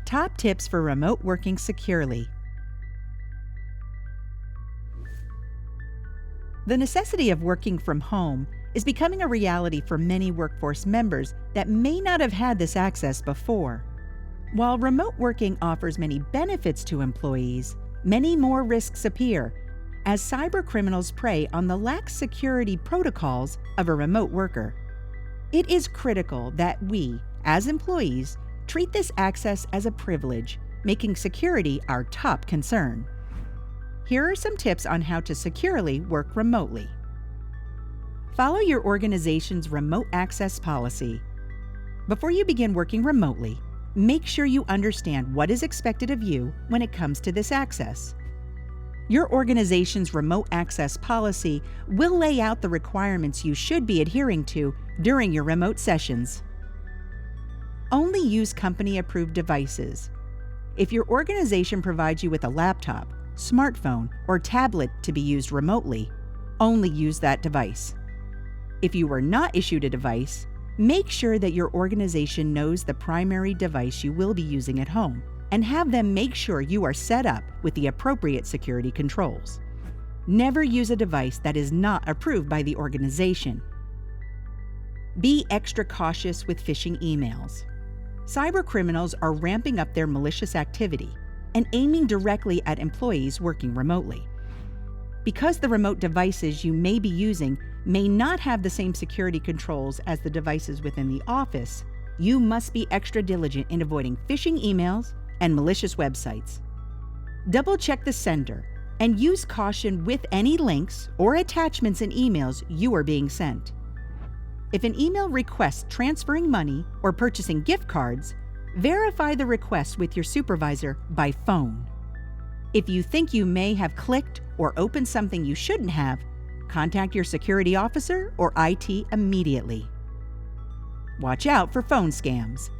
Top tips for remote working securely. The necessity of working from home is becoming a reality for many workforce members that may not have had this access before. While remote working offers many benefits to employees, many more risks appear as cybercriminals prey on the lax security protocols of a remote worker. It is critical that we, as employees, treat this access as a privilege, making security our top concern. Here are some tips on how to securely work remotely. Follow your organization's remote access policy. Before you begin working remotely, make sure you understand what is expected of you when it comes to this access. Your organization's remote access policy will lay out the requirements you should be adhering to during your remote sessions. Only use company-approved devices. If your organization provides you with a laptop, smartphone, or tablet to be used remotely, only use that device. If you were not issued a device, make sure that your organization knows the primary device you will be using at home, and have them make sure you are set up with the appropriate security controls. Never use a device that is not approved by the organization. Be extra cautious with phishing emails. Cybercriminals are ramping up their malicious activity and aiming directly at employees working remotely. Because the remote devices you may be using may not have the same security controls as the devices within the office, you must be extra diligent in avoiding phishing emails and malicious websites. Double-check the sender and use caution with any links or attachments in emails you are being sent. If an email requests transferring money or purchasing gift cards, verify the request with your supervisor by phone. If you think you may have clicked or opened something you shouldn't have, contact your security officer or IT immediately. Watch out for phone scams.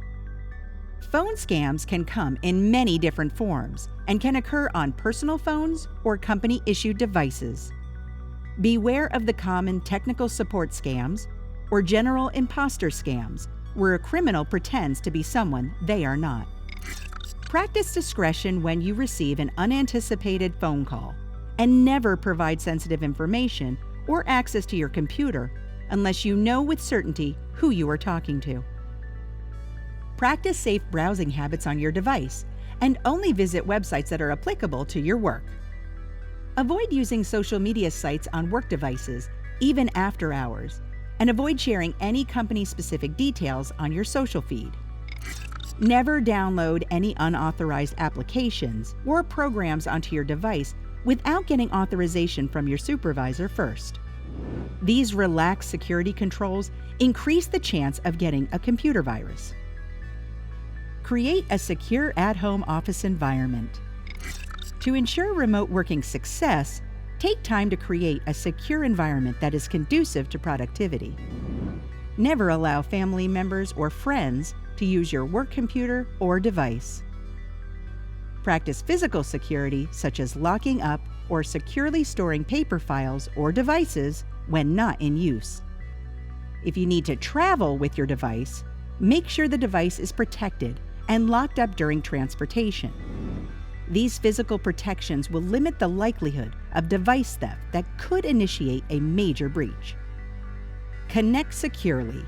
Phone scams can come in many different forms and can occur on personal phones or company-issued devices. Beware of the common technical support scams or general imposter scams, where a criminal pretends to be someone they are not. Practice discretion when you receive an unanticipated phone call, and never provide sensitive information or access to your computer unless you know with certainty who you are talking to. Practice safe browsing habits on your device and only visit websites that are applicable to your work. Avoid using social media sites on work devices, even after hours, and avoid sharing any company-specific details on your social feed. Never download any unauthorized applications or programs onto your device without getting authorization from your supervisor first. These relaxed security controls increase the chance of getting a computer virus. Create a secure at-home office environment. To ensure remote working success, take time to create a secure environment that is conducive to productivity. Never allow family members or friends to use your work computer or device. Practice physical security, such as locking up or securely storing paper files or devices when not in use. If you need to travel with your device, make sure the device is protected and locked up during transportation. These physical protections will limit the likelihood of device theft that could initiate a major breach. Connect securely.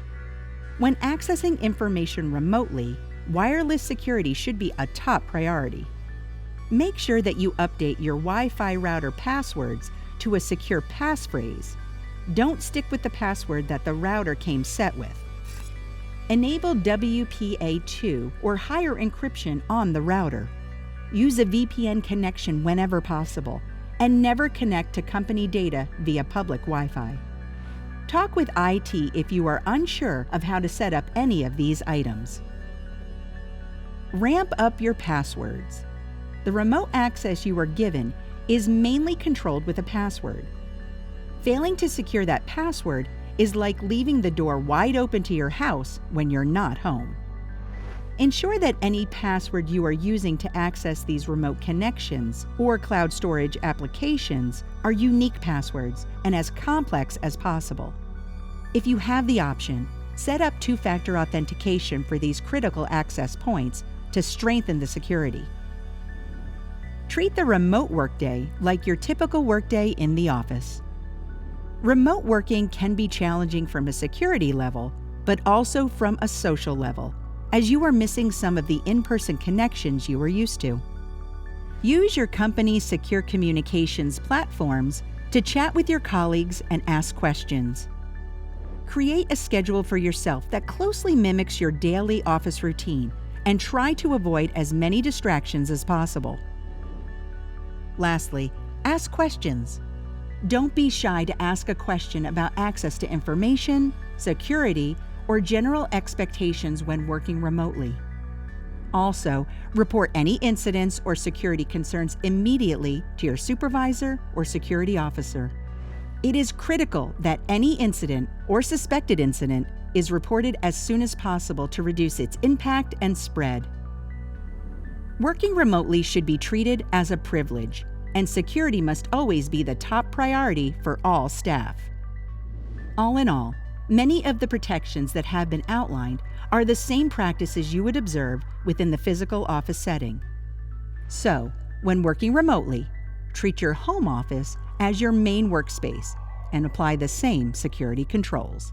When accessing information remotely, wireless security should be a top priority. Make sure that you update your Wi-Fi router passwords to a secure passphrase. Don't stick with the password that the router came set with. Enable WPA2 or higher encryption on the router. Use a VPN connection whenever possible, and never connect to company data via public Wi-Fi. Talk with IT if you are unsure of how to set up any of these items. Ramp up your passwords. The remote access you are given is mainly controlled with a password. Failing to secure that password is like leaving the door wide open to your house when you're not home. Ensure that any password you are using to access these remote connections or cloud storage applications are unique passwords and as complex as possible. If you have the option, set up two-factor authentication for these critical access points to strengthen the security. Treat the remote workday like your typical workday in the office. Remote working can be challenging from a security level, but also from a social level, as you are missing some of the in-person connections you are used to. Use your company's secure communications platforms to chat with your colleagues and ask questions. Create a schedule for yourself that closely mimics your daily office routine and try to avoid as many distractions as possible. Lastly, ask questions. Don't be shy to ask a question about access to information, security, or general expectations when working remotely. Also, report any incidents or security concerns immediately to your supervisor or security officer. It is critical that any incident or suspected incident is reported as soon as possible to reduce its impact and spread. Working remotely should be treated as a privilege, and security must always be the top priority for all staff. All in all, many of the protections that have been outlined are the same practices you would observe within the physical office setting. So, when working remotely, treat your home office as your main workspace and apply the same security controls.